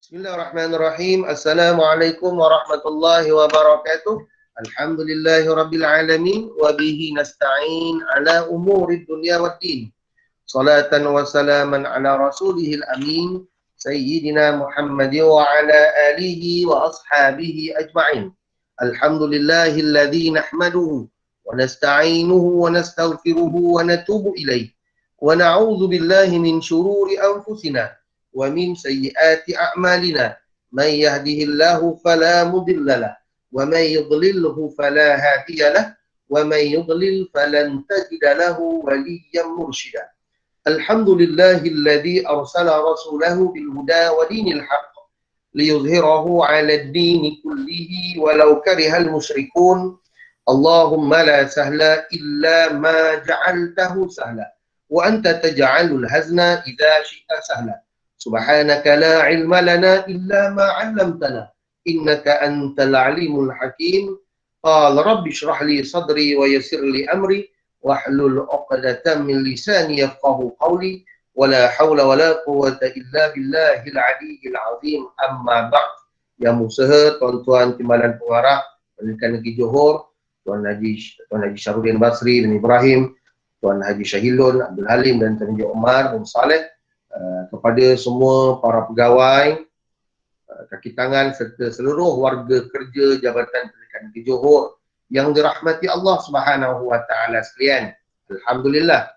Bismillahirrahmanirrahim. Assalamualaikum warahmatullahi wabarakatuh. Alhamdulillahi rabbil alamin wa bihi nasta'in ala umuri dunya waddin. Salatan wa salaman ala rasulihil amin sayyidina Muhammad wa ala alihi wa ashabihi ajma'in. Alhamdulillahilladzi nahmaduhu wa nasta'inuhu wa nastaghfiruhu wa natubu ilaih. Wa na'udzu billahi min syururi anfusina ومن سيئات أعمالنا من يهده الله فلا مضل له ومن يضلله فلا هادي له ومن يضلل فلن تجد له وليا مرشدا. الحمد لله الذي أرسل رسوله بالهدى ودين الحق ليظهره على الدين كله ولو كره المشركون. اللهم لا سهل إلا ما جعلته سهلا وأنت تجعل الحزن إذا شئت سهلا. سبحانك لا علم لنا إلا ما علمتنا إنك أنت العليم الحكيم. قال رب اشرح لي صدري ويسر لي أمري واحلل عقدة من لساني يفقه قولي ولا حول ولا قوة إلا بالله العلي العظيم. أما بعد. Yang usaha tuan-tuan timbalan pengarah Pendidikan Negeri Johor, Tuan Haji Syarudin Basri dan Ibrahim, Tuan Haji Syahilun, Abdul Halim dan Tuan Haji Omar dan Saleh, kepada semua para pegawai, kaki tangan serta seluruh warga kerja Jabatan Pendidikan Negeri Johor yang dirahmati Allah Subhanahu wa taala sekalian. Alhamdulillah.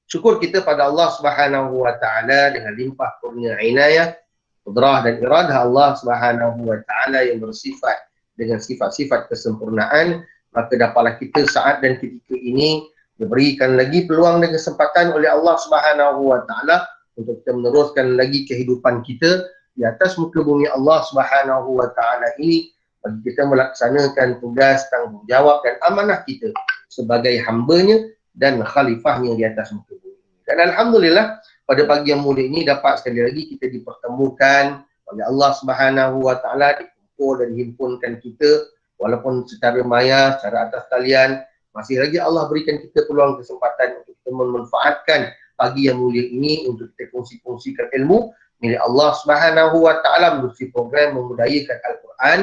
Syukur kita pada Allah Subhanahu wa taala dengan limpah kurnia inayah, qudrah dan iradah Allah Subhanahu wa taala yang bersifat dengan sifat-sifat kesempurnaan, maka dapatlah kita saat dan ketika ini diberikan lagi peluang dan kesempatan oleh Allah Subhanahu wa taala untuk kita meneruskan lagi kehidupan kita di atas muka bumi Allah Subhanahu wa taala ini, bagi kita melaksanakan tugas, tanggungjawab dan amanah kita sebagai hamba-Nya dan khalifahnya di atas muka bumi. Dan alhamdulillah pada pagi yang mulia ini dapat sekali lagi kita dipertemukan oleh Allah Subhanahu wa taala, dikumpul dan dihimpunkan kita walaupun secara maya, secara atas talian. Masih lagi Allah berikan kita peluang kesempatan untuk kita memanfaatkan pagi yang mulia ini untuk kita kongsi-kongsikan ilmu milik Allah Subhanahu wa taala melalui program Memudayakan Al-Quran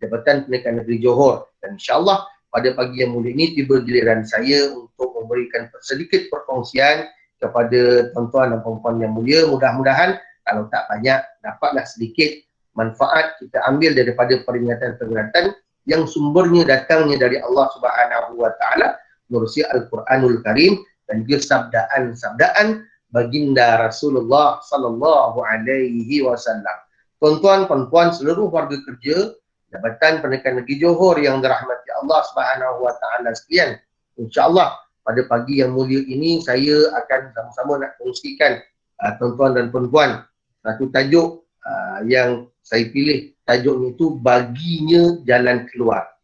Jabatan Pendidikan Negeri Johor. Dan insya-Allah pada pagi yang mulia ini tiba giliran saya untuk memberikan sedikit perkongsian kepada tuan-tuan dan puan-puan yang mulia. Mudah-mudahan kalau tak banyak dapatlah sedikit manfaat kita ambil daripada peringatan-peringatan yang sumbernya datangnya dari Allah Subhanahu wa taala melalui Al-Quranul Karim dan juga sabdaan-sabdaan baginda Rasulullah sallallahu alaihi wasallam. Tuan-tuan, puan-puan, seluruh warga kerja Jabatan Pendidikan Negeri Johor yang dirahmati Allah Subhanahu wa taala sekalian. Insya-Allah pada pagi yang mulia ini saya akan sama-sama nak kongsikan tuan-tuan dan puan-puan satu tajuk yang saya pilih. Tajuknya itu baginya jalan keluar.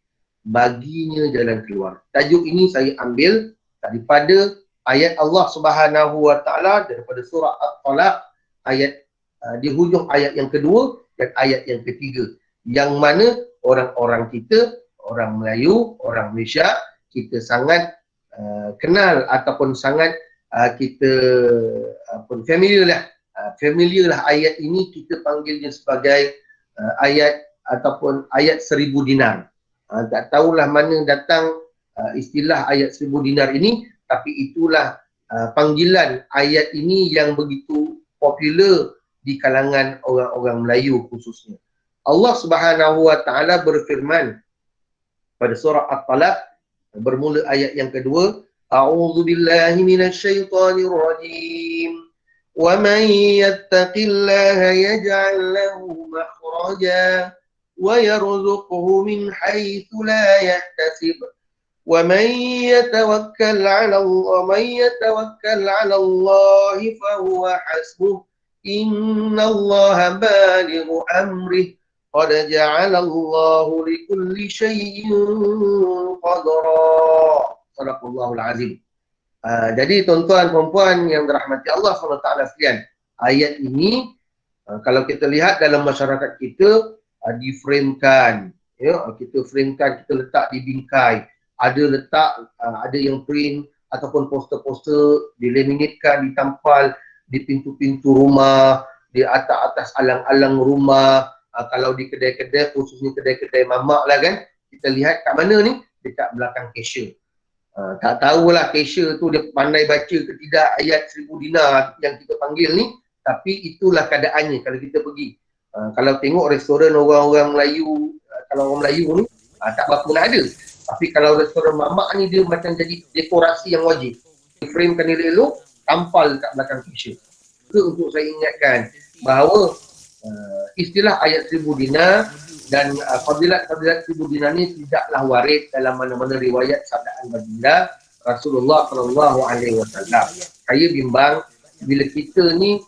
Baginya jalan keluar. Tajuk ini saya ambil daripada ayat Allah Subhanahu wa taala daripada surah At-Talaq, ayat di hujung ayat yang kedua dan ayat yang ketiga, yang mana orang-orang kita, orang Melayu, orang Malaysia, kita sangat kenal ataupun sangat kita familiar lah ayat ini. Kita panggilnya sebagai ayat ataupun ayat 1000 dinar. Tak tahulah mana datang istilah ayat 1000 dinar ini, tapi itulah panggilan ayat ini yang begitu popular di kalangan orang-orang Melayu khususnya. Allah Subhanahu wa taala berfirman pada surah At-Talaq bermula ayat yang kedua, A'udzu billahi minasyaitonir rajim. وَمَنْ يَتَّقِ اللَّهَ يَجْعَلْ لَهُ مَخْرَجًا وَيَرْزُقْهُ مِنْ حَيْثُ لَا يَحْتَسِبُ وَمَنْ يَتَوَكَّلْ عَلَى اللَّهِ فَهُوَ حَسْبُهُ إِنَّ اللَّهَ بَالِغُ أَمْرِهِ قَدْ جَعَلَ اللَّهُ لِكُلِّ شَيْءٍ قَدْرًا. Sadaqallahul azim. Jadi tuan-tuan perempuan yang dirahmati Allah SWT sekalian, ayat ini kalau kita lihat dalam masyarakat kita diframekan, ya, kita framekan, kita letak di bingkai, ada yang print ataupun poster-poster dilaminatkan, ditampal di pintu-pintu rumah, di atas alang-alang rumah, kalau di kedai-kedai, khususnya kedai-kedai mamak lah kan, kita lihat kat mana ni? Dekat belakang cashier. Tak tahulah cashier tu dia pandai baca ke tidak ayat 1000 dinar yang kita panggil ni, tapi itulah keadaannya kalau kita pergi. Kalau tengok restoran orang-orang Melayu, kalau orang Melayu ni tak berapa nak ada. Tapi kalau restoran mamak ni dia macam jadi dekorasi yang wajib. Frame kan elok, tampal kat belakang cashier. Itu untuk saya ingatkan bahawa istilah ayat 1000 dinar dan fadilat-fadilat 1000 dinar ni tidaklah waris dalam mana-mana riwayat sabdaan baginda Rasulullah sallallahu alaihi wasallam. Saya bimbang bila kita ni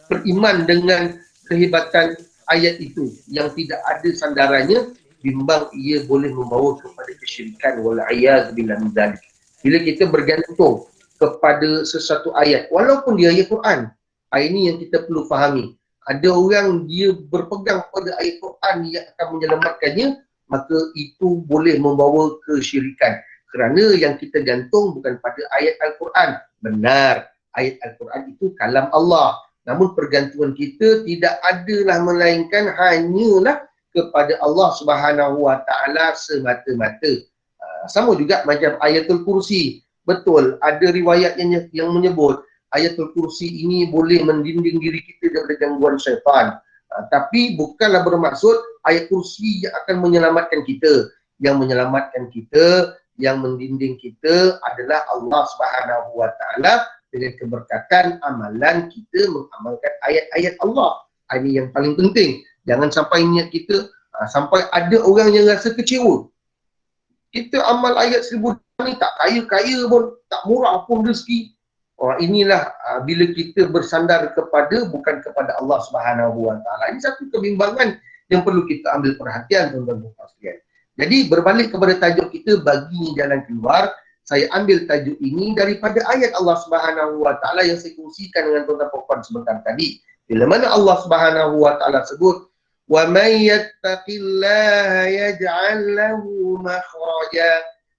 beriman dengan kehebatan ayat itu yang tidak ada sandarannya, bimbang ia boleh membawa kepada kesyirikan wal a'yaz billah min dzalik. Bila kita bergantung kepada sesuatu ayat, walaupun dia ayat Quran, ini yang kita perlu fahami. Ada orang dia berpegang pada ayat Quran yang akan menyelamatkannya, maka itu boleh membawa kesyirikan. Kerana yang kita gantung bukan pada ayat Al-Quran. Benar, ayat Al-Quran itu kalam Allah. Namun pergantungan kita tidak adalah melainkan hanyalah kepada Allah Subhanahu Wa Taala semata-mata. Sama juga macam ayatul kursi. Betul, ada riwayat yang menyebut ayatul kursi ini boleh mendinding diri kita daripada gangguan syaitan. Tapi bukanlah bermaksud ayat kursi yang akan menyelamatkan kita. Yang menyelamatkan kita, yang mendinding kita adalah Allah Subhanahu Wa Taala dengan keberkatan amalan kita mengamalkan ayat-ayat Allah. Ini yang paling penting. Jangan sampai niat kita, sampai ada orang yang rasa kecewa. Kita amal ayat 1000 ni tak kaya-kaya pun, tak murah pun rezeki. Inilah bila kita bersandar bukan kepada Allah Subhanahu Wa Taala. Ini satu kebimbangan yang perlu kita ambil perhatian, tuan-tuan dan puan. Jadi berbalik kepada tajuk kita, bagi jalan keluar, saya ambil tajuk ini daripada ayat Allah Subhanahu Wa Taala yang saya kongsikan dengan tuan-tuan dan puan sebentar tadi. Bila mana Allah Subhanahu Wa Taala sebut, wa may yattaqillaha yaj'al lahu makhraja.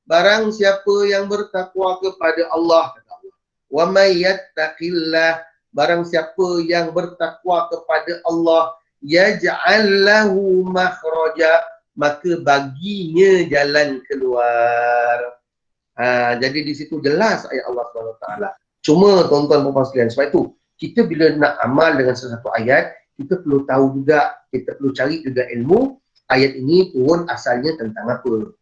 Barang siapa yang bertakwa kepada Allah, kata Allah. Wa may yattaqillah, barang siapa yang bertakwa kepada Allah, yaj'al lahu makhraja, maka baginya jalan keluar. Jadi di situ jelas ayat Allah SWT. Cuma tuan-tuan dan puan sekalian, sebab itu kita bila nak amal dengan sesuatu ayat, kita perlu tahu juga, kita perlu cari juga ilmu ayat ini turun asalnya tentang apa,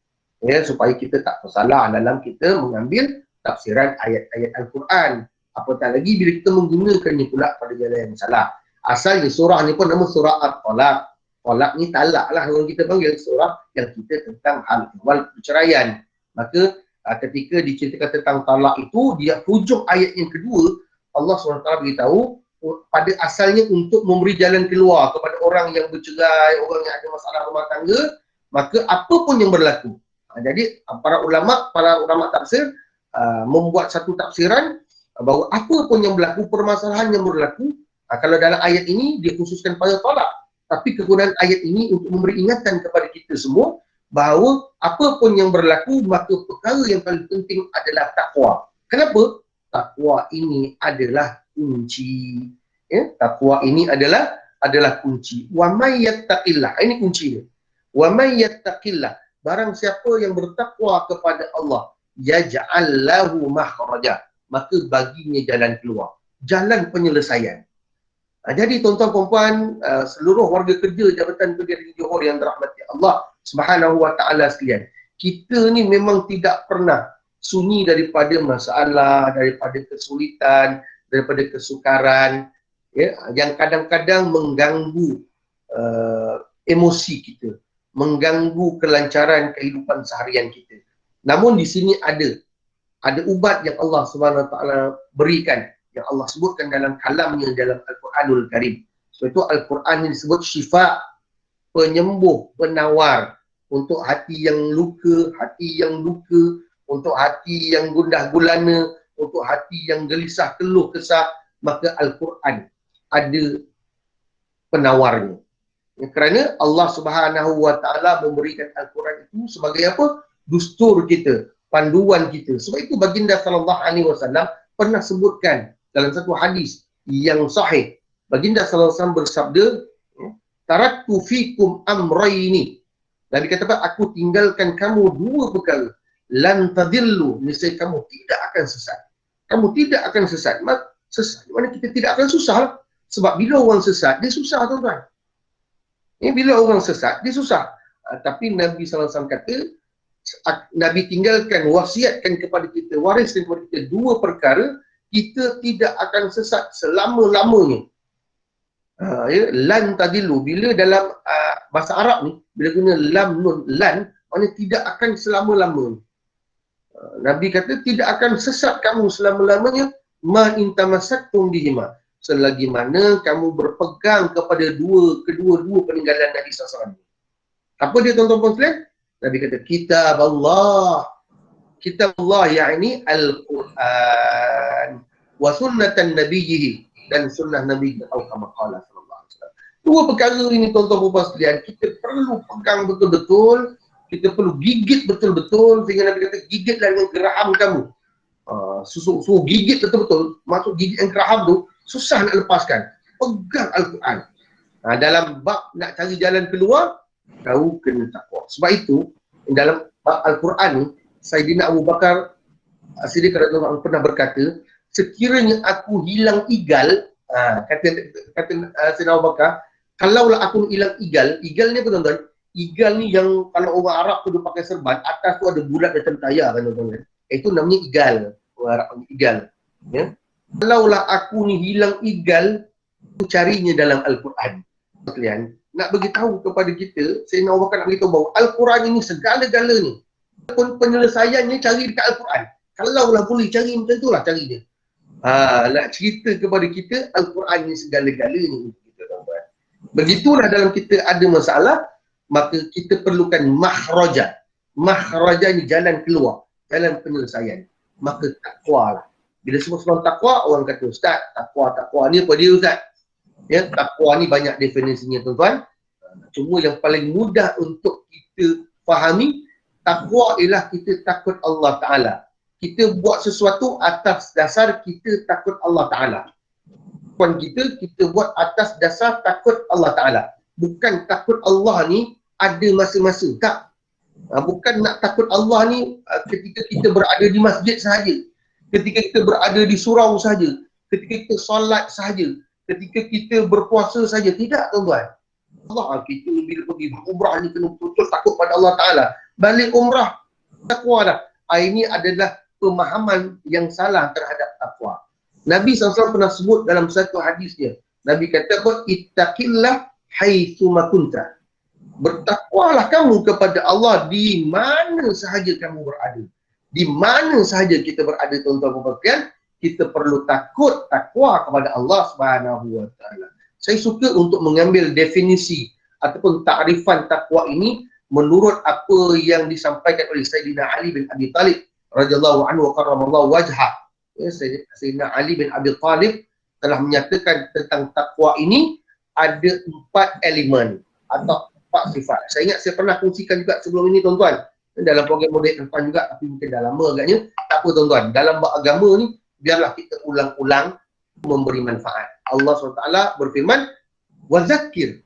ya, supaya kita tak tersalah dalam kita mengambil tafsiran ayat-ayat Al-Quran. Apatah lagi bila kita menggunakannya pula pada jalan yang salah. Asalnya surah ni pun nama surah At-Talaq. Talaq ni talak lah yang kita panggil, surah yang kita tentang hal ihwal perceraian. Maka ketika diceritakan tentang talak itu, dia hujung ayat yang kedua, Allah SWT beritahu pada asalnya untuk memberi jalan keluar kepada orang yang bercerai, orang yang ada masalah rumah tangga, maka apa pun yang berlaku. Jadi para ulama tafsir membuat satu tafsiran bahawa apa pun yang berlaku, permasalahan yang berlaku, kalau dalam ayat ini dia khususkan pada talak, tapi kegunaan ayat ini untuk memberi ingatan kepada kita semua bahawa apa pun yang berlaku, maka perkara yang paling penting adalah takwa. Kenapa? Takwa ini adalah kunci. Ya, takwa ini adalah kunci. Wa may yattaqillah, ini kunci dia. Wa may yattaqillah, barang siapa yang bertakwa kepada Allah, yaj'al lahu makhraja, maka baginya jalan keluar, jalan penyelesaian. Jadi tuan-tuan puan-puan, seluruh warga kerja Jabatan Kerja Negeri Johor yang dirahmati Allah Subhanahu Wa Taala sekalian, kita ni memang tidak pernah sunyi daripada masalah, daripada kesulitan, daripada kesukaran, ya, yang kadang-kadang mengganggu emosi kita, mengganggu kelancaran kehidupan seharian kita. Namun di sini ada ubat yang Allah Subhanahu Wa Taala berikan, yang Allah sebutkan dalam kalamnya dalam Al-Quranul Karim. Sebab itu Al-Quran yang disebut syifa, penyembuh, penawar untuk hati yang luka, hati yang duka, untuk hati yang gundah gulana, untuk hati yang gelisah keluh kesah, maka Al-Quran ada penawarnya. Ya, kerana Allah Subhanahu Wa Taala memberikan Al-Quran itu sebagai apa? Dustur kita, panduan kita. Sebab itu baginda sallallahu alaihi wasallam pernah sebutkan dalam satu hadis yang sahih, Baginda sallallahu alaihi wasallam bersabda, taraktu fikum amrayni. Nabi kata apa? Aku tinggalkan kamu dua perkara. Lan tadillu, niscaya kamu tidak akan sesat. Kamu tidak akan sesat. Sesat mana kita tidak akan susah. Sebab bila orang sesat, dia susah tuan-tuan. Bila orang sesat, dia susah. Tapi Nabi SAW kata, Nabi tinggalkan, wasiatkan kepada kita, wariskan kepada kita dua perkara, kita tidak akan sesat selama-lamanya. Lan tadilu, bila dalam bahasa Arab ni, bila guna lam nun lan, maknanya tidak akan selama-lamanya. Nabi kata tidak akan sesat kamu selama-lamanya, ma intamasaktum bihima, selagi mana kamu berpegang kepada kedua-dua peninggalan Nabi SAW. Apa dia tuan-tuan sekalian? Nabi kata kitab Allah, yakni Al-Quran wa sunnatan nabiyhi, dan sunnah Nabi atau kama qala sallallahu alaihi wasallam. Dua perkara ini tuan-tuan sekalian, kita perlu pegang betul-betul, kita perlu gigit betul-betul, sehingga Nabi kata gigitlah dengan geraham kamu. Suruh gigit betul-betul, maksud gigit yang geraham tu susah nak lepaskan. Pegang Al-Quran. Dalam bab nak cari jalan keluar, kau kena takwa. Sebab itu dalam bab Al-Quran ni, Sayyidina Abu Bakar As-Siddiq radhiyallahu anhu pernah berkata, sekiranya aku hilang igal, kata Sayyidina Abu Bakar, kalaulah aku hilang igal ni apa tuan-tuan? Igal ni yang kalau orang Arab tu dia pakai serban, atas tu ada bulat macam tayar kan tuan-tuan. Itu namanya igal. Orang Arab panggil igal. Ya? Kalaulah aku ni hilang igal, aku carinya dalam Al-Quran. Kalian nak beritahu kepada kita, Sayyidina Abu Bakar nak beritahu bahawa Al-Quran ini segala-galanya. Penyelesaiannya cari dekat Al-Quran. Kalaulah boleh cari macam itulah cari dia. Nak cerita kepada kita Al-Quran ini segala-galanya. Begitulah dalam kita ada masalah, maka kita perlukan makhraja. Makhraja ni jalan keluar, jalan penyelesaian. Maka takwa lah. Bila semua takwa, orang kata, Ustaz, takwa ni apa dia Ustaz? Ya, takwa ni banyak definisinya tuan-tuan. Cuma yang paling mudah untuk kita fahami, takwa ialah kita takut Allah Ta'ala. Kita buat sesuatu atas dasar kita takut Allah Ta'ala. Kita buat atas dasar takut Allah Ta'ala. Bukan takut Allah ni ada masa-masa. Tak. Bukan nak takut Allah ni ketika kita berada di masjid sahaja. Ketika kita berada di surau sahaja. Ketika kita solat sahaja. Ketika kita berpuasa saja. Tidak tuan-tuan. Allah, kita bila pergi umrah ni kena betul-betul takut pada Allah Ta'ala. Balik umrah, takwa dah. Ini adalah pemahaman yang salah terhadap takwa. Nabi SAW pernah sebut dalam satu hadis dia. Nabi kata apa? Ittaqillah haitsu ma kunta. Bertakwalah kamu kepada Allah di mana sahaja kamu berada. Di mana sahaja kita berada tuan-tuan dan puan, kita perlu takwa kepada Allah Subhanahu wa taala. Saya suka untuk mengambil definisi ataupun takrifan takwa ini menurut apa yang disampaikan oleh Sayyidina Ali bin Abi Talib radhiyallahu anhu wa karramallahu wajhah. Sayyidina Ali bin Abi Talib telah menyatakan tentang takwa ini ada 4 elemen atau 4 sifat. Saya ingat saya pernah kongsikan juga sebelum ini tuan-tuan. Dalam program model depan juga, tapi mungkin dah lama agaknya. Tak apa tuan-tuan, dalam agama ni biarlah kita ulang-ulang memberi manfaat. Allah SWT berfirman, wazakir,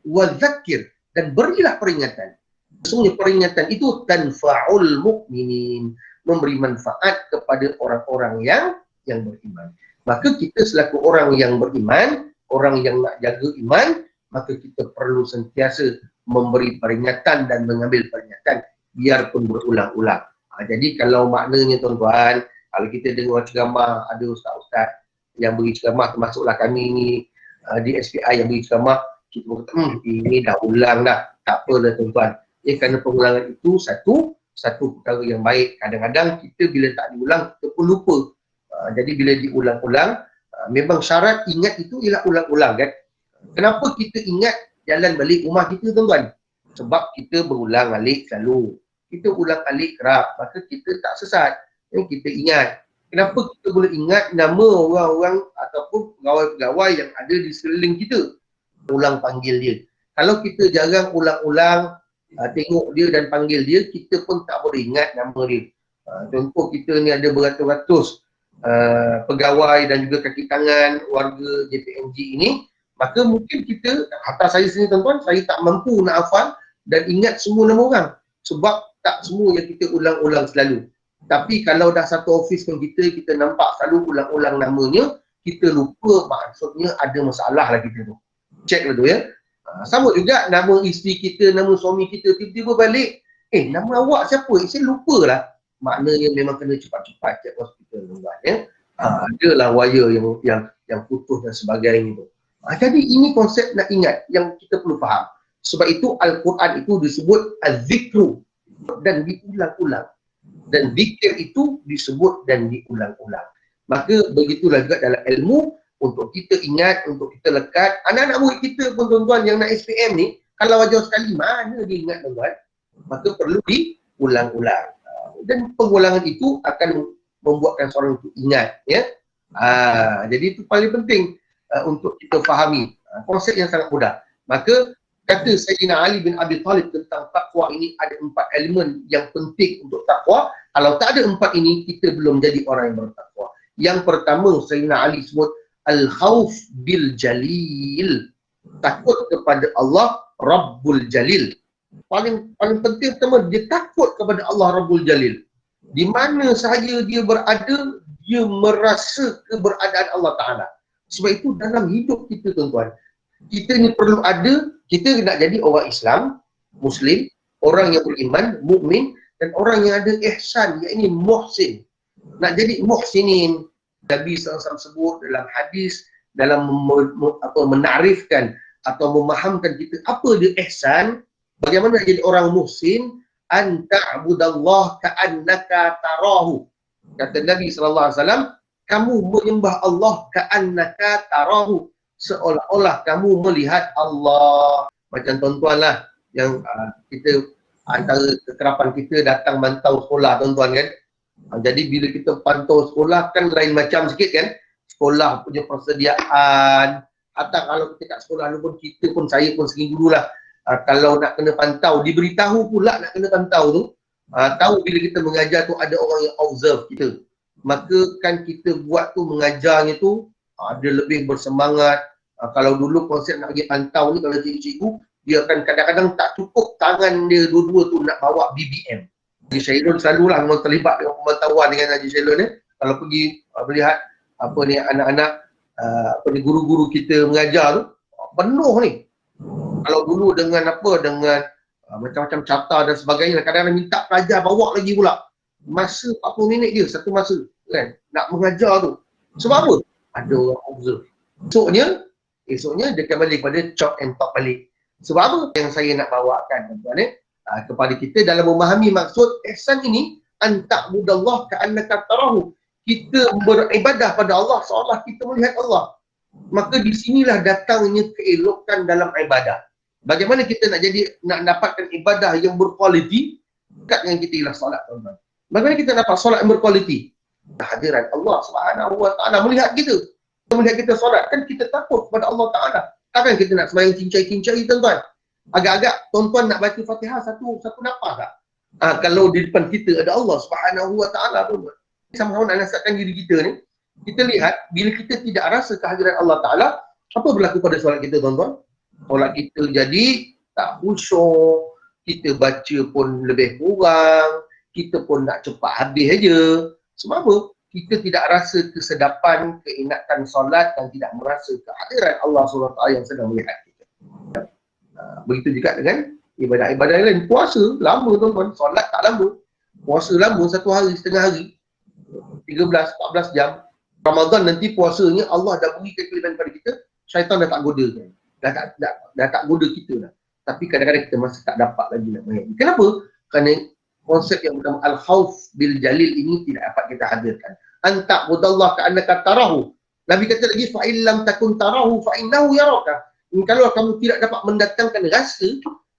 dan berilah peringatan. Sesungguhnya peringatan itu tanfa'ul mu'minin, memberi manfaat kepada orang-orang yang beriman. Maka kita selaku orang yang beriman, orang yang nak jaga iman, maka kita perlu sentiasa memberi peringatan dan mengambil peringatan biarpun berulang-ulang. Jadi kalau maknanya tuan-tuan, kalau kita dengar ceramah, ada ustaz-ustaz yang beri ceramah, termasuklah kami ni di SPI yang beri ceramah, kita kata, ini dah ulang dah, tak apa dah tuan-tuan. Kerana pengulangan itu satu perkara yang baik. Kadang-kadang kita bila tak diulang, kita pun lupa. Jadi bila diulang-ulang, memang syarat ingat itu ialah ulang-ulang kan. Kenapa kita ingat jalan balik rumah kita tuan-tuan? Sebab kita berulang alik selalu. Kita ulang alik kerap, maka kita tak sesat. Kita ingat. Kenapa kita boleh ingat nama orang-orang ataupun pegawai-pegawai yang ada di sekeliling kita? Ulang panggil dia. Kalau kita jarang ulang-ulang tengok dia dan panggil dia, kita pun tak boleh ingat nama dia. Contoh kita ni ada beratus-ratus pegawai dan juga kaki tangan warga JPMG ini, Maka mungkin kita, hatta saya sendiri tuan-tuan, saya tak mampu nak hafal dan ingat semua nama orang. Sebab tak semua yang kita ulang-ulang selalu. Tapi kalau dah satu office pun kita nampak selalu ulang-ulang namanya, kita lupa, maksudnya ada masalah lah kita tu. Check lah tu ya. Sama juga nama isteri kita, nama suami kita, tiba-tiba balik, nama awak siapa? Saya lupa lah. Maknanya memang kena cepat-cepat check hospital tuan-tuan ya. Adalah wire yang putus dan sebagainya tu. Jadi ini konsep nak ingat yang kita perlu faham. Sebab itu Al-Quran itu disebut az-zikru dan diulang-ulang. Dan zikir itu disebut dan diulang-ulang. Maka begitulah juga dalam ilmu, untuk kita ingat, untuk kita lekat. Anak-anak murid kita pun tuan-tuan yang nak SPM ni, kalau ajar sekali, mana dia ingat tuan-tuan? Maka perlu diulang-ulang. Dan pengulangan itu akan membuatkan seorang itu ingat. Ya? Jadi itu paling penting untuk kita fahami. Konsep yang sangat mudah. Maka kata Sayyidina Ali bin Abi Talib tentang takwa ini, ada 4 elemen yang penting untuk takwa. Kalau tak ada 4 ini, kita belum jadi orang yang bertakwa. Yang pertama, Sayyidina Ali sebut al-khawf bil jalil. Takut kepada Allah Rabbul Jalil. Paling penting pertama, dia takut kepada Allah Rabbul Jalil. Di mana sahaja dia berada, dia merasa keberadaan Allah Ta'ala. Sebab itu dalam hidup kita tuan-tuan, kita ni perlu ada, kita nak jadi orang Islam, Muslim, orang yang beriman, mukmin, dan orang yang ada ihsan, iaitu muhsin. Nak jadi muhsinin, Nabi SAW sebut dalam hadis, dalam menakrifkan atau memahamkan kita apa dia ihsan, bagaimana jadi orang muhsin, an ta'budallah ka'annaka tarahu. Kata Nabi SAW, kamu menyembah Allah ka'annaka tarahu, seolah-olah kamu melihat Allah. Macam tuan-tuan lah, yang kita antara kekerapan kita datang mantau sekolah tuan-tuan kan. Jadi bila kita pantau sekolah kan lain macam sikit kan. Sekolah punya persediaan, atau kalau kita kat sekolah pun, kita pun, saya pun segi guru lah, kalau nak kena pantau, diberitahu pula nak kena pantau tu, tahu bila kita mengajar tu ada orang yang observe kita, maka kan kita buat tu, mengajarnya tu ada lebih bersemangat. Kalau dulu konsep nak pergi pantau ni, kalau cikgu-cikgu, dia akan kadang-kadang tak cukup tangan dia dua-dua tu nak bawa BBM. Haji Syairul selalulah memang terlibat dengan pemantauan dengan Haji Syairul ni. Kalau pergi melihat apa ni anak-anak, apa ni guru-guru kita mengajar tu, penuh ni. Kalau dulu dengan apa, dengan macam-macam carta dan sebagainya, kadang-kadang minta pelajar bawa lagi pula. Masa 40 minit je, satu masa kan, nak mengajar tu. Sebab apa? Ada orang observe. Esoknya dia akan balik pada chop and talk balik. Sebab apa yang saya nak bawakan tuan-tuan kepada kita dalam memahami maksud ihsan ini, anta'budallah ka'annaka tarahu. Kita beribadah pada Allah seolah kita melihat Allah. Maka di sinilah datangnya keelokan dalam ibadah. Bagaimana kita nak dapatkan ibadah yang berkualiti dekat dengan kita ialah solat tuan-tuan. Bagaimana kita dapat solat yang berkualiti? Kehadiran Allah Subhanahu Wa Taala melihat kita. Melihat kita solat, kan kita takut kepada Allah Ta'ala. Takkan kita nak sembahyang kincai-kincai tuan-tuan. Agak-agak tuan-tuan nak baca Fatihah satu nafas tak? Kalau di depan kita ada Allah Subhanahu Wa Taala tuan-tuan. Sama-sama nak nasihatkan diri kita ni. Kita lihat, bila kita tidak rasa kehadiran Allah Ta'ala, apa berlaku pada solat kita tuan-tuan? Solat kita jadi tak khusyuk, kita baca pun lebih kurang, kita pun nak cepat habis aja. Sebab apa? Kita tidak rasa kesedapan, keenakan solat dan tidak merasa kehadiran Allah SWT yang sedang melihat kita. Begitu juga dengan ibadah-ibadah lain. Puasa lama tuan-tuan, solat tak lama. Puasa lama, 1 hari, setengah hari, 13-14 jam. Ramadan nanti puasanya Allah dah berikan kelebihan kepada kita, syaitan dah tak goda kan. Dah tak goda kita dah. Tapi kadang-kadang kita masih tak dapat lagi nak bayar. Kenapa? Kerana konsep yang bernama al-khawf bil jalil ini tidak dapat kita hadirkan. Anta'budallah ka'annaka tarahu. Nabi kata lagi, fa illam takun tarahu fa innahu yaraka. Kalau kamu tidak dapat mendatangkan rasa,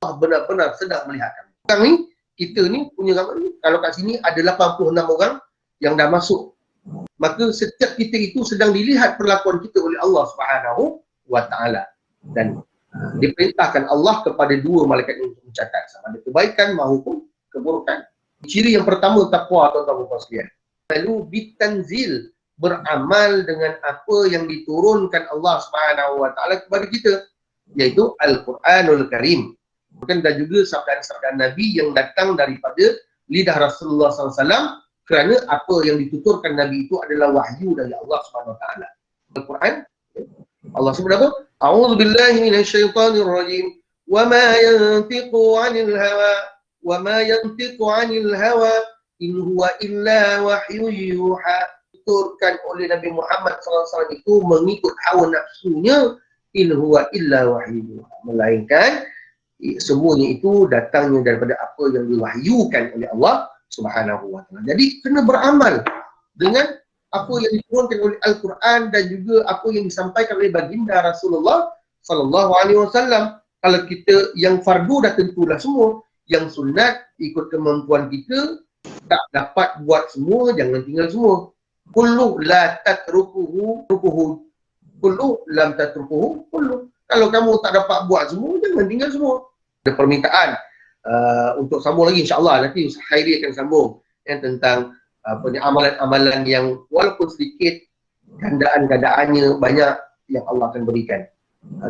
Allah benar-benar sedang melihat kamu. Sekarang ni, kita ni punya gambar ni, kalau kat sini ada 86 orang yang dah masuk. Maka setiap kita itu sedang dilihat perlakuan kita oleh Allah Subhanahu Wa Taala. Dan diperintahkan Allah kepada 2 malaikat ini untuk mencatat sama ada kebaikan maupun keburukan. Ciri yang pertama takwa tuan-tuan dan puan sekalian. Lalu bitanzil, beramal dengan apa yang diturunkan Allah Subhanahu wa taala kepada kita, iaitu Al-Quranul Karim. Dan juga sabda-sabda Nabi yang datang daripada lidah Rasulullah SAW, kerana apa yang dituturkan Nabi itu adalah wahyu dari Allah Subhanahu wa taala. Al-Quran, Allah sebut apa? A'udzu billahi minasyaitonir rajim. Wa ma yantiqu 'anil hawa wa ma yantiqu 'anil hawa in huwa illa wahyu yuha. Dituturkan oleh Nabi Muhammad SAW itu mengikut hawa nafsunya, in huwa illa wahyu yuha, melainkan semuanya itu datangnya daripada apa yang diwahyukan oleh Allah Subhanahu wa taala. Jadi kena beramal dengan apa yang diturunkan oleh Al-Quran dan juga apa yang disampaikan oleh baginda Rasulullah sallallahu alaihi wasallam. Kalau kita yang fardu dah tentulah semua, yang sunat ikut kemampuan kita, tak dapat buat semua, jangan tinggal semua. Kullu la tatrukuhu rukuhu, kullu lam tatrukuhu kullu. Kalau kamu tak dapat buat semua, jangan tinggal semua. Ada permintaan untuk sambung lagi, insya-Allah nanti Khairi akan sambung tentang amalan-amalan yang walaupun sedikit, gandaan-gandaannya banyak yang Allah akan berikan.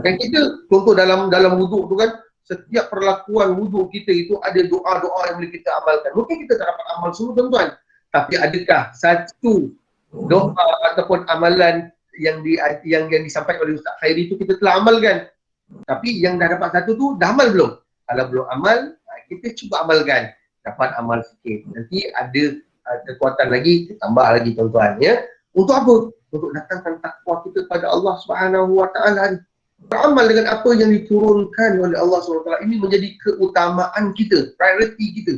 Kan kita contoh dalam wuduk tu kan, setiap perlakuan wuduk kita itu ada doa-doa yang boleh kita amalkan. Mungkin kita tak dapat amal semua tuan-tuan, tapi adakah satu doa ataupun amalan yang disampaikan oleh Ustaz Khairi itu kita telah amalkan? Tapi yang dah dapat satu tu dah amal belum? Kalau belum amal, kita cuba amalkan, dapat amal sikit. Nanti ada kekuatan lagi, tambah lagi tuan-tuan ya. Untuk apa? Untuk datangkan takwa kita pada Allah Subhanahu wa taala. Beramal dengan apa yang diturunkan oleh Allah Subhanahu wa taala. Ini menjadi keutamaan kita, priority kita.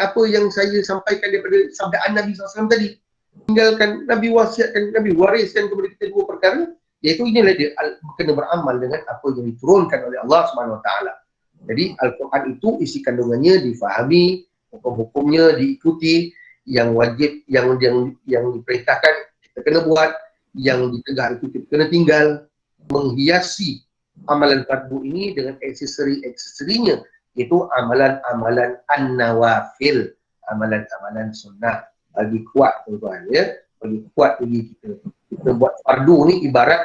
Apa yang saya sampaikan daripada sabdaan Nabi SAW tadi. Tinggalkan Nabi wasiatkan, Nabi wariskan kepada kita dua perkara, iaitu inilah dia, kena beramal dengan apa yang diturunkan oleh Allah Subhanahu wa taala. Jadi Al-Quran itu isi kandungannya difahami, hukum-hukumnya diikuti, yang wajib, yang diperintahkan kita kena buat, yang ditegah itu kita kena tinggal. Menghiasi amalan fardu ini dengan aksesori-aksesorinya, itu amalan-amalan an-nawafil, amalan-amalan sunnah. Bagi kuat tuan-tuan ya, bagi kuat bagi kita buat fardu ni ibarat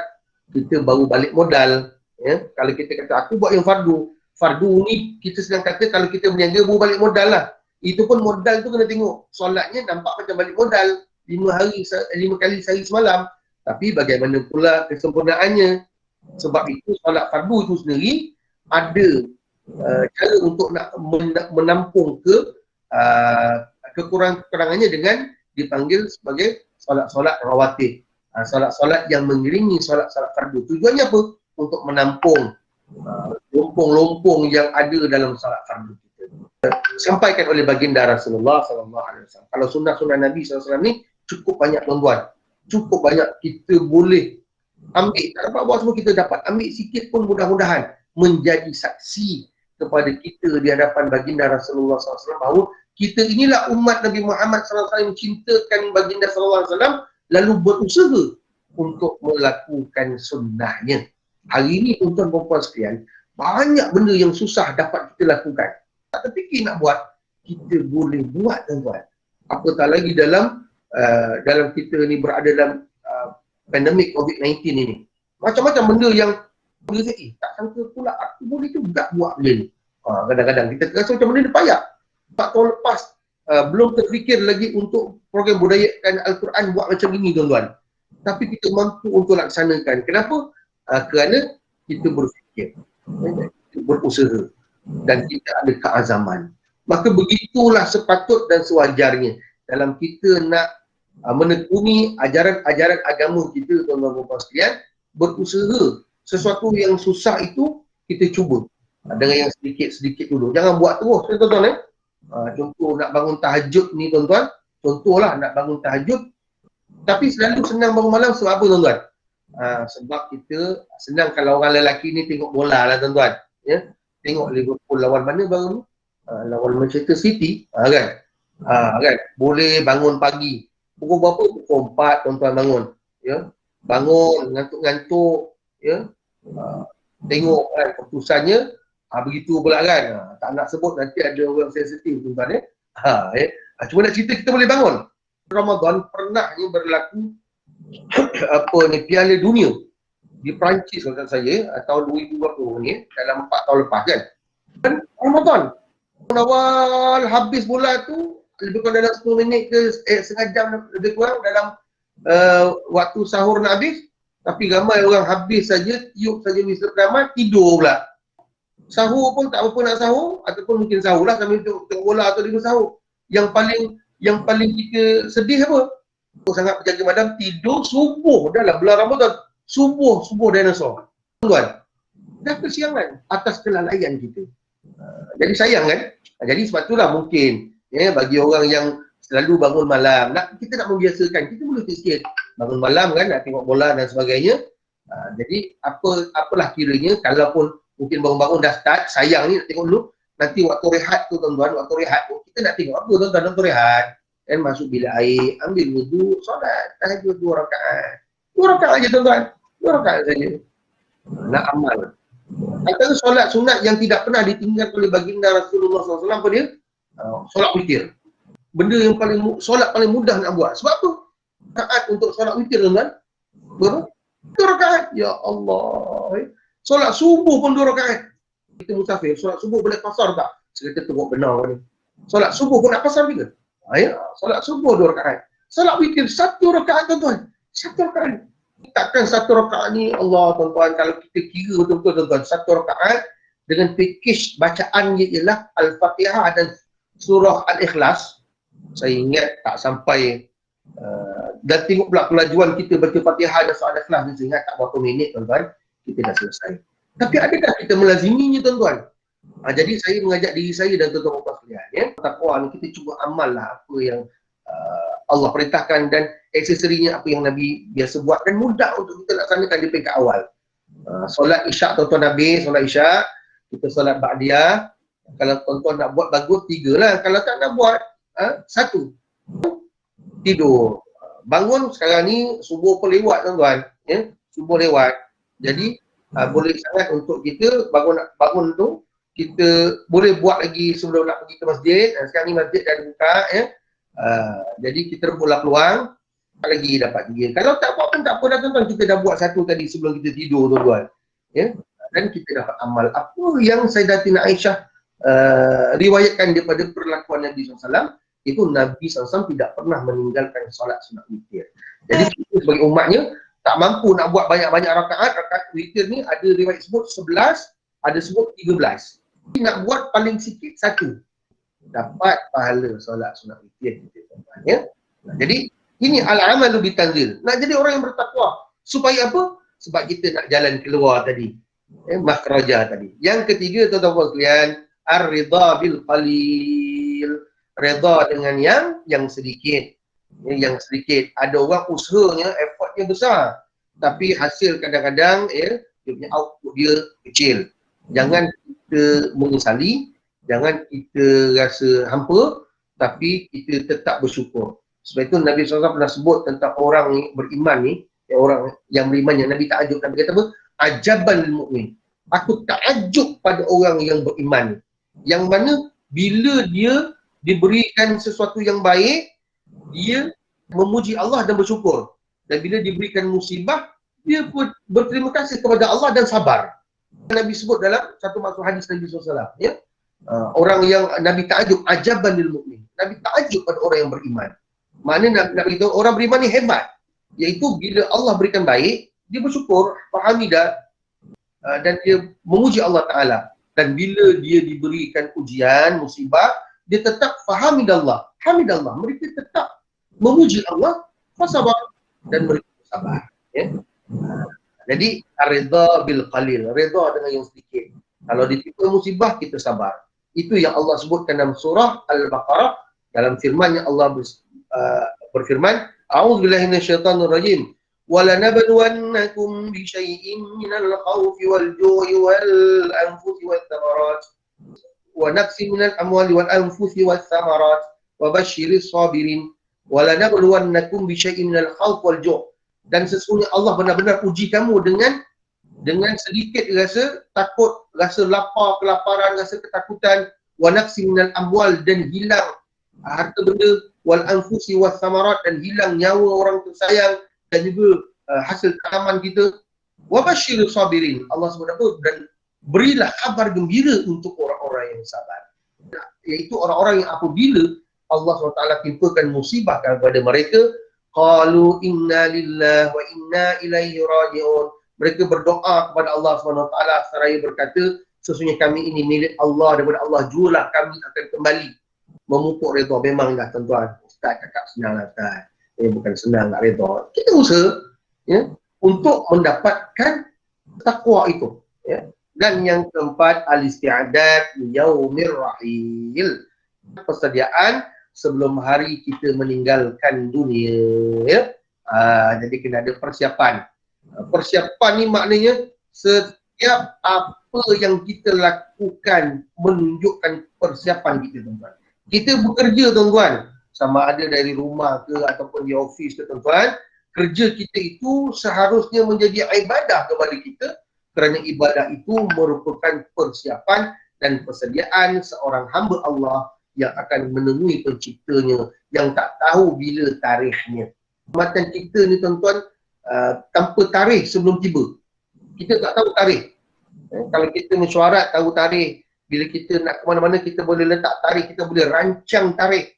kita baru balik modal ya. Kalau kita kata aku buat yang fardu ni kita sedang kata kalau kita berniaga baru balik modal lah. Itu pun modal tu kena tengok, solatnya nampak macam balik modal 5 kali sehari semalam, tapi bagaimana pula kesempurnaannya? Sebab itu solat fardu itu sendiri ada cara untuk nak menampung kekurangannya dengan dipanggil sebagai solat-solat rawatib, solat-solat yang mengiringi solat-solat fardu. Tujuannya apa? Untuk menampung lompong-lompong yang ada dalam solat fardu kita. Sampaikan oleh baginda Rasulullah SAW. Kalau sunnah-sunnah Nabi SAW ni cukup banyak tuan-tuan, cukup banyak, kita boleh ambil, tak dapat buat semua, kita dapat ambil sikit pun, mudah-mudahan menjadi saksi kepada kita di hadapan baginda Rasulullah SAW bahawa kita inilah umat Nabi Muhammad SAW yang cintakan baginda SAW, lalu berusaha untuk melakukan sunnahnya. Hari ini tuan-tuan dan puan sekalian, banyak benda yang susah dapat kita lakukan, tak terfikir nak buat, kita boleh buat tuan-tuan. Apatah lagi dalam kita ni berada dalam pandemik COVID-19 ini. Macam-macam benda yang boleh tak sangka pula aku boleh juga buat benda ni. Kadang-kadang kita rasa macam benda ni payah. 4 tahun lepas belum terfikir lagi untuk program budayakan Al-Quran buat macam ini tuan-tuan. Tapi kita mampu untuk laksanakan. Kenapa? Kerana kita berfikir, kita berusaha dan kita ada keazaman. Maka begitulah sepatut dan sewajarnya dalam kita nak menekuni ajaran-ajaran agama kita tuan-tuan dan puan sekalian, berusaha. Sesuatu yang susah itu kita cuba dengan yang sedikit-sedikit dulu, jangan buat terus tuan-tuan. Contoh nak bangun tahajud ni tuan-tuan, contohlah nak bangun tahajud, tapi selalu senang bangun malam sebab apa tuan-tuan? Sebab kita senang kalau orang lelaki ni tengok bola lah tuan-tuan ya. Tengok Liverpool lawan mana baru ni? Lawan Manchester City kan? Kan boleh bangun pagi pukul berapa? Pukul 4 tuan-tuan bangun ya. Bangun ngantuk-ngantuk ya. Tengok kan keputusannya begitu pula kan. Tak nak sebut nanti ada orang sensitif tuan-tuan ya. Cuma nak cerita kita boleh bangun. Ramadan pernahnya berlaku apa ni, Piala Dunia di Perancis kalau tak saya, tahun 2000 berapa ni, dalam 4 tahun lepas kan. Dan Ramadan. Awal habis bola tu, lebih kurang dalam 10 minit ke setengah jam lebih kurang dalam waktu sahur nak habis. Tapi ramai orang habis saja, tiup saja whistle peramal, tidur pula. Sahur pun tak apa nak sahur, ataupun mungkin sahur lah sambil tengok bola atau dia sahur. Yang paling kita sedih apa? Sangat penjaga malam tidur subuh dalam bulan Ramadan. Subuh dinosaur. Tuan, dah kesiangan atas kelalaian kita. Jadi sayang kan? Jadi sebab itulah mungkin bagi orang yang selalu bangun malam, kita nak membiasakan, kita boleh sikit bangun malam kan, nak tengok bola dan sebagainya. Jadi apalah kiranya, kalaupun mungkin bangun-bangun dah start, sayang ni nak tengok dulu, nanti waktu rehat tu tuan-tuan, waktu rehat tu kita nak tengok apa tuan-tuan, waktu rehat kan, masuk bilik air, ambil wudu, solat tahajud 2 rakaat. 2 rakaat aja tuan-tuan, 2 rakaat saja. Nak amal. Antara solat sunat yang tidak pernah ditinggalkan oleh baginda Rasulullah SAW apa dia? Solat witir. Benda yang solat paling mudah nak buat. Sebab tu rakaat untuk solat witir tuan-tuan, berapa? 2 rakaat. Ya Allah. Solat subuh pun 2 rakaat. Kita musafir, solat subuh boleh qasar tak? Cerita tengok benar ni. Solat subuh pun nak qasar juga. Solat subuh 2 rakaat. Solat witir 1 rakaat tuan-tuan. 1 rakaat. Takkan 1 rakaat ni, Allah tuan-tuan, kalau kita kira betul-betul tuan-tuan, 1 rakaat dengan package bacaan dia ialah Al-Fatihah dan surah Al-Ikhlas. Saya ingat tak sampai dan tengok pula kelajuan kita baca Fatihah dan surah Al-Ikhlas ni, saya ingat tak berapa minit tuan-tuan, kita dah selesai. Tapi adakah kita melaziminya tuan-tuan? Jadi saya mengajak diri saya dan tuan-tuan sekalian, takwa ni kita cuba amal lah apa yang Allah perintahkan, dan aksesorinya apa yang Nabi biasa buat, dan mudah untuk kita laksanakan di peringkat awal. Solat isyak tuan-tuan habis, solat isyak, kita solat ba'diyah. Kalau tuan-tuan nak buat bagus 3 lah, kalau tak nak buat 1, tidur. Bangun sekarang ni subuh pun lewat tuan-tuan, subuh lewat. Jadi boleh sangat untuk kita bangun tu, kita boleh buat lagi sebelum nak pergi ke masjid. Sekarang ni masjid dah buka jadi kita rebutlah peluang lagi dapat 3. Kalau tak buat pun tak apa dah tuan-tuan, kita dah buat 1 tadi sebelum kita tidur tuan-tuan, dan kita dapat amal apa yang Sayyidatina Aisyah riwayatkan daripada perlakuan Nabi SAW. Itu Nabi SAW tidak pernah meninggalkan solat sunat witir. Jadi kita sebagai umatnya tak mampu nak buat banyak-banyak rakaat witir ni, ada riwayat sebut 11, ada sebut 13. Jadi nak buat paling sikit 1, dapat pahala solat sunat witir kita tuan-tuan, Jadi ini al-amalu bitanzil. Nak jadi orang yang bertakwa. Supaya apa? Sebab kita nak jalan keluar tadi. Makhraja tadi. Yang ketiga tuan-tuan sekalian, ar-ridha bil qalil. Redha dengan yang sedikit. Yang sedikit. Ada orang usahanya, effortnya besar, tapi hasil kadang-kadang dia punya output dia kecil. Jangan kita menyesali, jangan kita rasa hampa, tapi kita tetap bersyukur. Sebab itu Nabi SAW pernah sebut tentang orang beriman ni, orang yang beriman yang Nabi ta'ajub. Nabi kata apa? Ajaban lil mu'min. Aku ta'ajub pada orang yang beriman, yang mana bila dia diberikan sesuatu yang baik, dia memuji Allah dan bersyukur. Dan bila diberikan musibah, dia pun berterima kasih kepada Allah dan sabar. Nabi sebut dalam satu maksud hadis Nabi SAW, orang yang Nabi ta'ajub, ajaban lil mu'min. Nabi ta'ajub pada orang yang beriman. Maknanya Nabi beritahu orang beriman ni hebat, iaitu bila Allah berikan baik, dia bersyukur, hamidah, dan dia memuji Allah Ta'ala. Dan bila dia diberikan ujian, musibah, dia tetap hamidallah, mereka tetap memuji Allah, fasabar, dan mereka sabar. Jadi ar-ridha bil qalil, redha dengan yang sedikit. Kalau ditimpa musibah, kita sabar. Itu yang Allah sebutkan dalam surah Al-Baqarah, dalam firman-Nya Allah berfirman, a'udzubillahi minasyaitonir rajim, walanabluwannakum bisyai'in minal khawfi wal ju'i wal anfusi wath thamarat wa naqsin minal amwali wal anfusi wath thamarat wa basyiris sabirin walanabluwannakum bisyai'in minal khawfi wal ju'. Dan sesungguhnya Allah benar-benar uji kamu dengan sedikit rasa takut, rasa lapar, kelaparan, rasa ketakutan, wa naqsin minal amwal, dan hilang harta benda, wal anfusi was samarat, dan hilang nyawa orang tersayang, dan juga hasil tanaman kita. Wa basyirus sabirin. Allah SWT dan berilah kabar gembira untuk orang-orang yang sabar. Iaitu orang-orang yang apabila Allah SWT timpakan musibah kepada mereka, qalu inna lillahi wa inna ilaihi raji'un. Mereka berdoa kepada Allah SWT seraya berkata, sesungguhnya kami ini milik Allah, daripada Allah jualah kami akan kembali memupuk redha. Memanglah tuan-tuan, Ustaz cakap senang lah Ustaz. Bukan senang nak redha. Kita usaha ya, untuk mendapatkan takwa itu. Ya. Dan yang keempat, al-isti'adat yaumir rahil. Persediaan sebelum hari kita meninggalkan dunia. Ya. Jadi kena ada persiapan. Persiapan ni maknanya setiap apa yang kita lakukan menunjukkan persiapan kita, tuan-tuan. Kita bekerja, tuan-tuan, sama ada dari rumah ke ataupun di office ke, tuan-tuan, kerja kita itu seharusnya menjadi ibadah kepada kita, kerana ibadah itu merupakan persiapan dan persediaan seorang hamba Allah yang akan menemui penciptanya yang tak tahu bila tarikhnya. Macam kita ni, tuan-tuan, tanpa tarikh sebelum tiba. Kita tak tahu tarikh. Kalau kita mesyuarat tahu tarikh, bila kita nak ke mana-mana kita boleh letak tarikh, kita boleh rancang tarikh.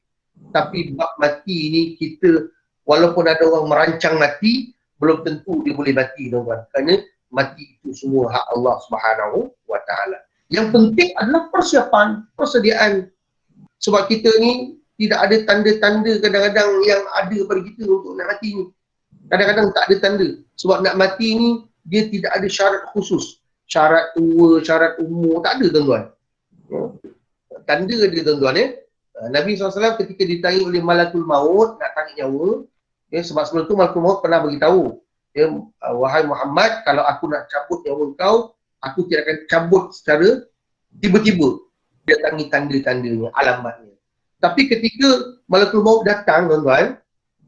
Tapi bab mati ni kita, walaupun ada orang merancang mati, belum tentu dia boleh mati, tuan-tuan. Kerana mati itu semua hak Allah Subhanahu wa Ta'ala. Yang penting adalah persiapan, persediaan. Sebab kita ni tidak ada tanda-tanda kadang-kadang yang ada pada kita untuk nak mati ni. Kadang-kadang tak ada tanda. Sebab nak mati ni, dia tidak ada syarat khusus. Syarat tua, syarat umur, tak ada, tuan-tuan. Tanda dia, tuan-tuan. Nabi SAW ketika ditanya oleh Malakul Maut nak tarik nyawa, sebab sebelum tu Malakul Maut pernah beritahu, wahai Muhammad, kalau aku nak cabut nyawa kau, aku tidak akan cabut secara tiba-tiba. Dia tangi tanda-tandanya, alamatnya. Tapi ketika Malakul Maut datang, tuan-tuan,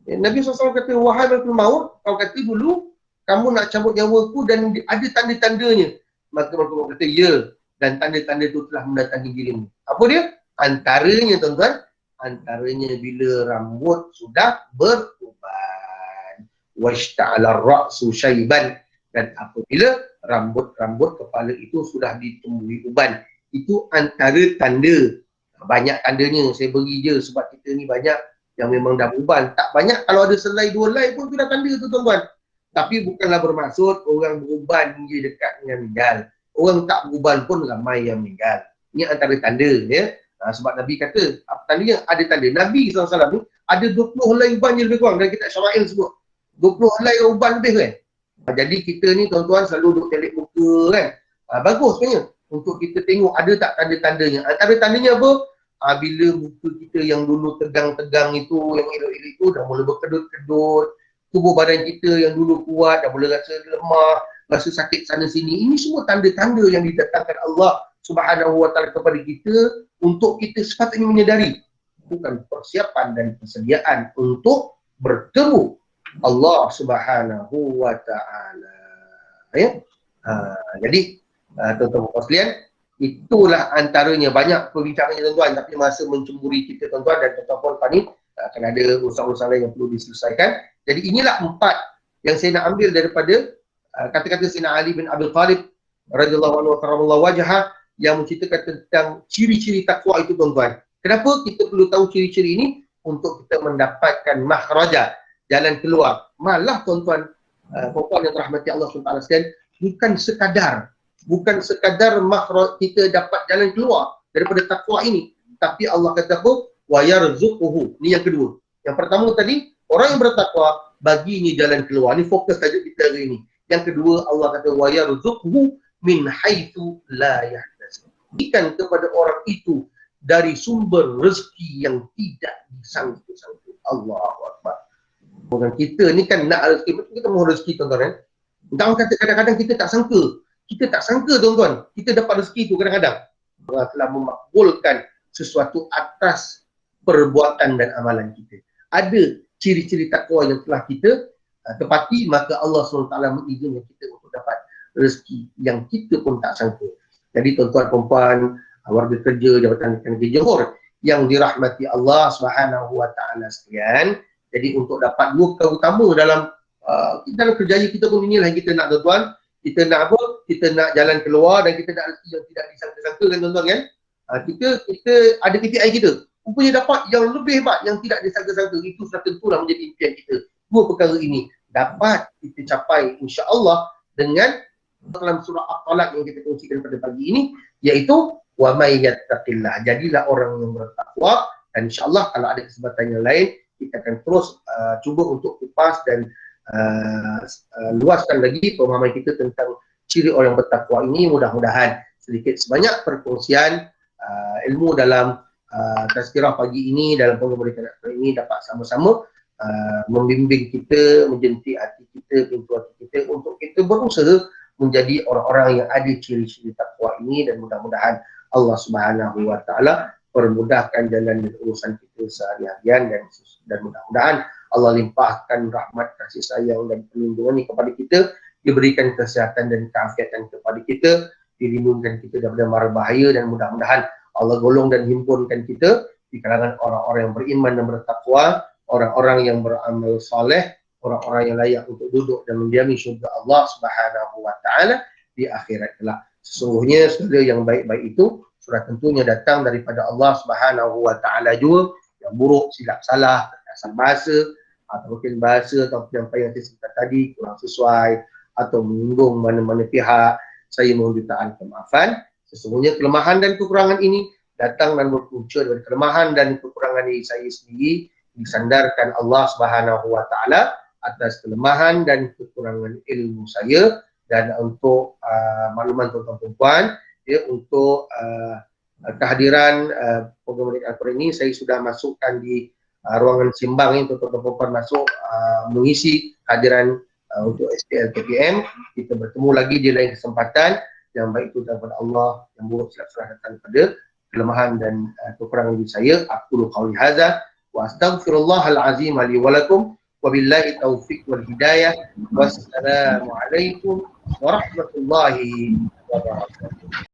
Nabi SAW kata, wahai Malakul Maut, kau kata dulu kamu nak cabut nyawa aku dan ada tanda-tandanya. Maka Malakul Maut kata, ya, dan tanda-tanda itu telah mendatangi dirimu. Apa dia? Antaranya, tuan-tuan, antaranya bila rambut sudah beruban. Washta'ala ra'su syaiban. Dan apabila rambut-rambut kepala itu sudah ditumbuhi uban. Itu antara tanda. Banyak tandanya, saya beri je sebab kita ni banyak yang memang dah beruban. Tak banyak, kalau ada selai dua helai pun sudah tanda tu, tuan-tuan. Tapi bukanlah bermaksud orang beruban je dekat dengan meninggal. Orang tak beruban pun ramai yang meninggal. Ini antara tanda, ya. Sebab Nabi kata, apa tandanya? Ada tanda. Nabi SAW ni ada 20 helai uban je lebih kurang dan kita Syara'il sebut. 20 helai uban lebih kan. Jadi kita ni, tuan-tuan, selalu duduk telik muka kan. Bagus sebenarnya untuk kita tengok ada tak tanda-tandanya. Antara tandanya apa? Bila muka kita yang dulu tegang-tegang itu, yang elok-elok itu dah mula berkedut-kedut. Tubuh badan kita yang dulu kuat dah mula rasa lemah, rasa sakit sana sini. Ini semua tanda-tanda yang didatangkan Allah Subhanahu wa Ta'ala kepada kita untuk kita sepatutnya menyedari bukan persiapan dan persediaan untuk bertemu Allah Subhanahu wa Ta'ala. Ya? Jadi tuan-tuan sekalian, itulah antaranya. Banyak perbincangannya, tuan-tuan, tapi masa mencemburi kita, tuan-tuan, dan tuan-tuan pun ni akan ada urusan-urusan lain yang perlu diselesaikan. Jadi inilah 4 yang saya nak ambil daripada kata-kata Sayyidina Ali bin Abi Thalib radhiyallahu anhu wa karramallahu wajhah yang menceritakan tentang ciri-ciri takwa itu, tuan-tuan. Kenapa kita perlu tahu ciri-ciri ini? Untuk kita mendapatkan makhraja, jalan keluar. Malah, tuan-tuan, puan yang rahmati Allah SWT sekalian, bukan sekadar makhraj kita dapat jalan keluar daripada takwa ini, tapi Allah kata apa? Wa yarzuquhu. Ni yang kedua. Yang pertama tadi, orang yang bertakwa baginya jalan keluar. Ni fokus tajuk kita hari ini. Yang kedua, Allah kata wa yarzuquhu min haitsu la yahtasib. Berikan kepada orang itu dari sumber rezeki yang tidak disangka-sangka. Allahu Akbar. Orang kita ni kan nak rezeki, betul kita mahu rezeki, tuan-tuan. Dan kata kadang-kadang kita tak sangka. Kita tak sangka, tuan-tuan, kita dapat rezeki tu kadang-kadang. Allah telah memakbulkan sesuatu atas perbuatan dan amalan kita. Ada ciri-ciri takwa yang telah kita tepati, maka Allah SWT mengizinkan kita untuk dapat rezeki yang kita pun tak sangka. Jadi tuan-tuan, perempuan, warga kerja, Jabatan Negeri Johor yang dirahmati Allah Subhanahu wa Ta'ala sekalian. Jadi untuk dapat 2 perkara utama dalam dalam kerjaya kita pun inilah yang kita nak, tuan-tuan. Kita nak apa? Kita nak jalan keluar dan kita nak rezeki yang tidak disangka-sangka kan, tuan-tuan kan. Kita ada KPI kita. Rupanya dapat yang lebih hebat, yang tidak disangka-sangka. Itu sudah tentulah menjadi impian kita. Dua perkara ini dapat kita capai insya-Allah dengan dalam surah At-Talaq yang kita kongsikan pada pagi ini, iaitu wa may yattaqillah. Jadilah orang yang bertakwa, dan insya-Allah kalau ada kesempatan yang lain kita akan terus cuba untuk kupas dan luaskan lagi pemahaman kita tentang ciri orang bertakwa ini. Mudah-mudahan sedikit sebanyak perkongsian ilmu dalam tazkirah pagi ini, dalam pemberitaan ini dapat sama-sama membimbing kita, menjentik hati kita, pintu hati kita untuk kita berusaha menjadi orang-orang yang ada ciri-ciri takwa ini, dan mudah-mudahan Allah Subhanahu wa taala permudahkan jalan dan urusan kita sehari-harian, dan mudah-mudahan Allah limpahkan rahmat, kasih sayang dan perlindungan kepada kita, diberikan kesihatan dan keafiatan kepada kita, dilindungkan kita daripada mara bahaya, dan mudah-mudahan Allah golong dan himpunkan kita di kalangan orang-orang yang beriman dan bertakwa, orang-orang yang beramal soleh, orang-orang yang layak untuk duduk dan mendiami syurga Allah Subhanahu wa taala di akhirat kelak. Sesungguhnya segala yang baik-baik itu sudah tentunya datang daripada Allah Subhanahu wa taala juga. Yang buruk, silap salah, asal bahasa atau mungkin bahasa atau penyampaian yang saya sebutkan tadi kurang sesuai atau menyinggung mana-mana pihak, saya mohon jutaan kemaafan. Sesungguhnya kelemahan dan kekurangan ini datang dan berpunca dari kelemahan dan kekurangan diri saya sendiri, disandarkan Allah Subhanahu wa taala atas kelemahan dan kekurangan ilmu saya. Dan untuk makluman tuan-tuan perempuan, ya, untuk kehadiran program Al-Quran ini, saya sudah masukkan di ruangan simbang ini, tuan-tuan perempuan masuk mengisi kehadiran untuk SPL KPM. Kita bertemu lagi di lain kesempatan. Yang baik itu daripada Allah, yang buruk silap-silap datang pada kelemahan dan kekurangan diri saya. Aqulu qawli hadza wa astaghfirullahal azim li wa lakum. Wabillahi taufiq wal hidayah. Wassalamualaikum warahmatullahi wabarakatuh.